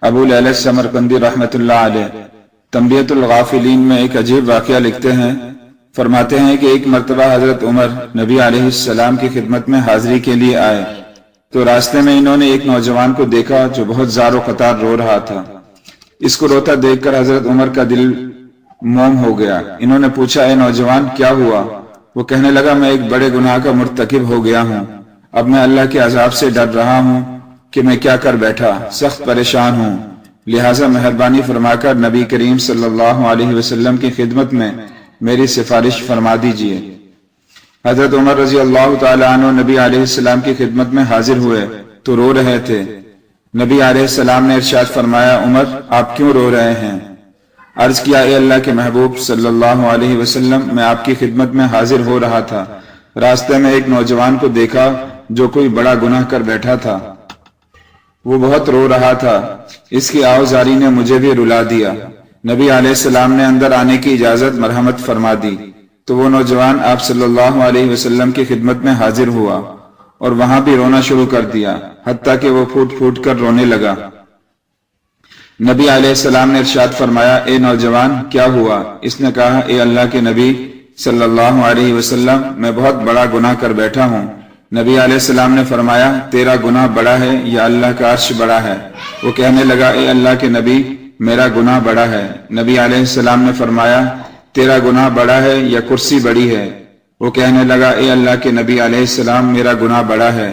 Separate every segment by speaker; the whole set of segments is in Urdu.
Speaker 1: ابو لیلہ سمرقندی رحمۃ اللہ علیہ تنبیۃ الغافلین میں ایک عجیب واقعہ لکھتے ہیں۔ فرماتے ہیں کہ ایک مرتبہ حضرت عمر نبی علیہ السلام کی خدمت میں حاضری کے لیے آئے تو راستے میں انہوں نے ایک نوجوان کو دیکھا جو بہت زار و قطار رو رہا تھا۔ اس کو روتا دیکھ کر حضرت عمر کا دل موم ہو گیا۔ انہوں نے پوچھا، اے نوجوان کیا ہوا؟ وہ کہنے لگا، میں ایک بڑے گناہ کا مرتکب ہو گیا ہوں، اب میں اللہ کے عذاب سے ڈر رہا ہوں کہ میں کیا کر بیٹھا، سخت پریشان ہوں، لہٰذا مہربانی فرما کر نبی کریم صلی اللہ علیہ وسلم کی خدمت میں میری سفارش فرما دیجیے۔ حضرت عمر رضی اللہ تعالی عنہ نبی علیہ السلام کی خدمت میں حاضر ہوئے تو رو رہے تھے۔ نبی علیہ السلام نے ارشاد فرمایا، عمر آپ کیوں رو رہے ہیں؟ عرض کیا، اے اللہ کے محبوب صلی اللہ علیہ وسلم، میں آپ کی خدمت میں حاضر ہو رہا تھا، راستے میں ایک نوجوان کو دیکھا جو کوئی بڑا گناہ کر بیٹھا تھا، وہ بہت رو رہا تھا، اس کی آوازاری نے مجھے بھی رلا دیا۔ نبی علیہ السلام نے اندر آنے کی اجازت مرحمت فرما دی تو وہ نوجوان آپ صلی اللہ علیہ وسلم کی خدمت میں حاضر ہوا اور وہاں بھی رونا شروع کر دیا، حتیٰ کہ وہ پھوٹ پھوٹ کر رونے لگا۔ نبی علیہ السلام نے ارشاد فرمایا، اے نوجوان کیا ہوا؟ اس نے کہا، اے اللہ کے نبی صلی اللہ علیہ وسلم، میں بہت بڑا گناہ کر بیٹھا ہوں۔ نبی علیہ السلام نے فرمایا، تیرا گناہ بڑا ہے یا اللہ کا عرش بڑا ہے؟ وہ کہنے لگا، اے اللہ کے نبی میرا گناہ بڑا ہے۔ نبی علیہ السلام نے فرمایا، تیرا گناہ بڑا ہے یا کرسی بڑی ہے؟ وہ کہنے لگا، اے اللہ کے نبی علیہ السلام میرا گناہ بڑا ہے۔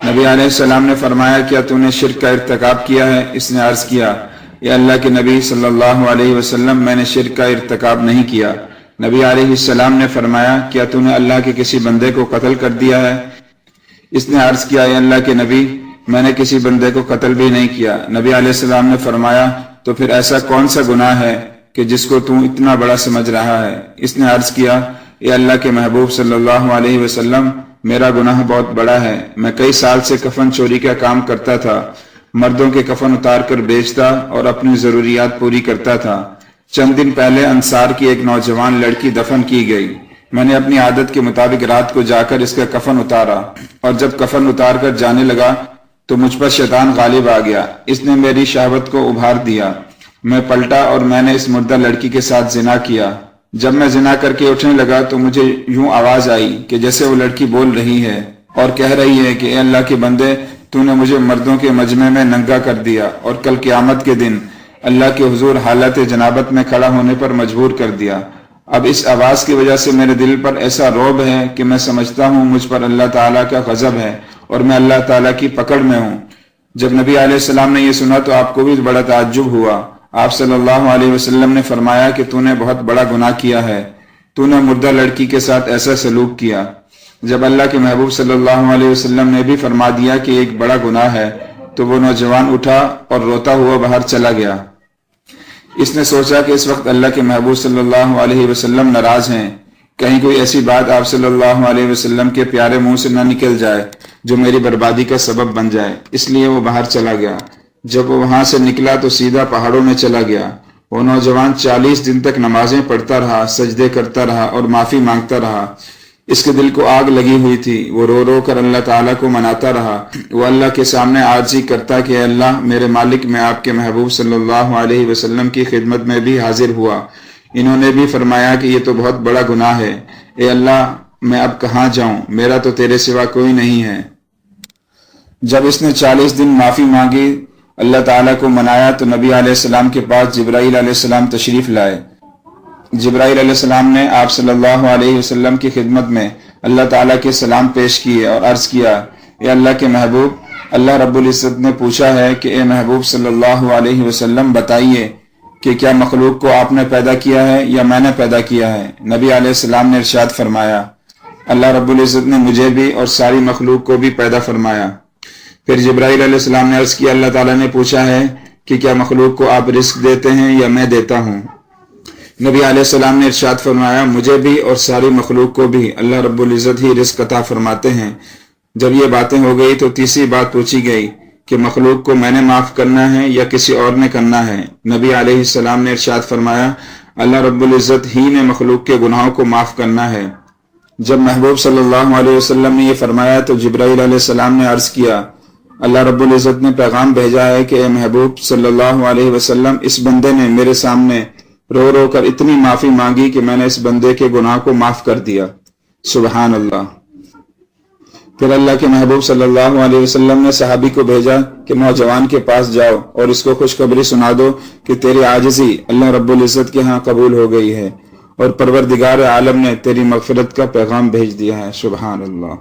Speaker 1: نبی علیہ السلام نے فرمایا، کیا تو نے شرک کا ارتکاب کیا ہے؟ اس نے عرض کیا، اے اللہ کے نبی صلی اللہ علیہ وسلم، میں نے شرک کا ارتکاب نہیں کیا۔ نبی علیہ السلام نے فرمایا، کیا تو نے اللہ کے کسی بندے کو قتل کر دیا ہے؟ اس نے عرض کیا، اے اللہ کے نبی میں نے کسی بندے کو قتل بھی نہیں کیا۔ نبی علیہ السلام نے فرمایا، تو پھر ایسا کون سا گناہ ہے کہ جس کو تو اتنا بڑا سمجھ رہا ہے؟ اس نے عرض کیا، اے اللہ کے محبوب صلی اللہ علیہ وسلم، میرا گناہ بہت بڑا ہے، میں کئی سال سے کفن چوری کا کام کرتا تھا، مردوں کے کفن اتار کر بیچتا اور اپنی ضروریات پوری کرتا تھا۔ چند دن پہلے انصار کی ایک نوجوان لڑکی دفن کی گئی، میں نے اپنی عادت کے مطابق رات کو جا کر اس کا کفن اتارا، اور جب کفن اتار کر جانے لگا تو مجھ پر شیطان غالب آ گیا، اس نے میری شہوت کو ابھار دیا، میں پلٹا اور میں نے اس مردہ لڑکی کے ساتھ زنا کیا۔ جب میں زنا کر کے اٹھنے لگا تو مجھے یوں آواز آئی کہ جیسے وہ لڑکی بول رہی ہے اور کہہ رہی ہے کہ اے اللہ کے بندے، تو نے مجھے مردوں کے مجمع میں ننگا کر دیا اور کل قیامت کے دن اللہ کے حضور حالت جنابت میں کھڑا ہونے پر مجبور کر دیا۔ اب اس آواز کی وجہ سے میرے دل پر ایسا رعب ہے کہ میں سمجھتا ہوں مجھ پر اللہ تعالیٰ کا غضب ہے اور میں اللہ تعالیٰ کی پکڑ میں ہوں۔ جب نبی علیہ السلام نے یہ سنا تو آپ کو بھی بڑا تعجب ہوا۔ آپ صلی اللہ علیہ وسلم نے فرمایا کہ تو نے بہت بڑا گناہ کیا ہے، تو نے مردہ لڑکی کے ساتھ ایسا سلوک کیا۔ جب اللہ کے محبوب صلی اللہ علیہ وسلم نے بھی فرما دیا کہ ایک بڑا گناہ ہے تو وہ نوجوان اٹھا اور روتا ہوا باہر چلا گیا۔ اس نے سوچا کہ اس وقت اللہ کے محبوب صلی اللہ علیہ وسلم ناراض ہیں، کہیں کوئی ایسی بات آپ صلی اللہ علیہ وسلم کے پیارے منہ سے نہ نکل جائے جو میری بربادی کا سبب بن جائے، اس لیے وہ باہر چلا گیا۔ جب وہ وہاں سے نکلا تو سیدھا پہاڑوں میں چلا گیا۔ وہ نوجوان 40 دن تک نمازیں پڑھتا رہا، سجدے کرتا رہا اور معافی مانگتا رہا۔ اس کے دل کو آگ لگی ہوئی تھی، وہ رو رو کر اللہ تعالیٰ کو مناتا رہا۔ وہ اللہ کے سامنے عاجزی کرتا کہ اے اللہ میرے مالک، میں آپ کے محبوب صلی اللہ علیہ وسلم کی خدمت میں بھی حاضر ہوا، انہوں نے بھی فرمایا کہ یہ تو بہت بڑا گناہ ہے، اے اللہ میں اب کہاں جاؤں، میرا تو تیرے سوا کوئی نہیں ہے۔ جب اس نے 40 دن معافی مانگی، اللہ تعالیٰ کو منایا تو نبی علیہ السلام کے پاس جبرائیل علیہ السلام تشریف لائے۔ جبرائیل علیہ السلام نے آپ صلی اللہ علیہ وسلم کی خدمت میں اللہ تعالیٰ کے سلام پیش کیے اور عرض کیا، اے اللہ کے محبوب، اللہ رب العزت نے پوچھا ہے کہ اے محبوب صلی اللہ علیہ وسلم بتائیے کہ کیا مخلوق کو آپ نے پیدا کیا ہے یا میں نے پیدا کیا ہے؟ نبی علیہ السلام نے ارشاد فرمایا، اللہ رب العزت نے مجھے بھی اور ساری مخلوق کو بھی پیدا فرمایا۔ پھر جبرائیل علیہ السلام نے عرض کیا، اللہ تعالیٰ نے پوچھا ہے کہ کیا مخلوق کو آپ رزق دیتے ہیں یا میں دیتا ہوں؟ نبی علیہ السلام نے ارشاد فرمایا، مجھے بھی اور ساری مخلوق کو بھی اللہ رب العزت ہی رزق عطا فرماتے ہیں۔ جب یہ باتیں ہو گئی تو تیسری بات پوچھی گئی کہ مخلوق کو میں نے معاف کرنا ہے یا کسی اور نے کرنا ہے؟ نبی علیہ السلام نے ارشاد فرمایا، اللہ رب العزت ہی نے مخلوق کے گناہوں کو معاف کرنا ہے۔ جب محبوب صلی اللہ علیہ وسلم نے یہ فرمایا تو جبرائیل علیہ السلام نے عرض کیا، اللہ رب العزت نے پیغام بھیجا ہے کہ اے محبوب صلی اللہ علیہ وسلم، اس بندے نے میرے سامنے رو رو کر اتنی معافی مانگی کہ میں نے اس بندے کے گناہ کو معاف کر دیا۔ سبحان اللہ۔ پھر اللہ کے محبوب صلی اللہ علیہ وسلم نے صحابی کو بھیجا کہ نوجوان کے پاس جاؤ اور اس کو خوشخبری سنا دو کہ تیری عاجزی اللہ رب العزت کے ہاں قبول ہو گئی ہے اور پروردگار عالم نے تیری مغفرت کا پیغام بھیج دیا ہے۔ سبحان اللہ۔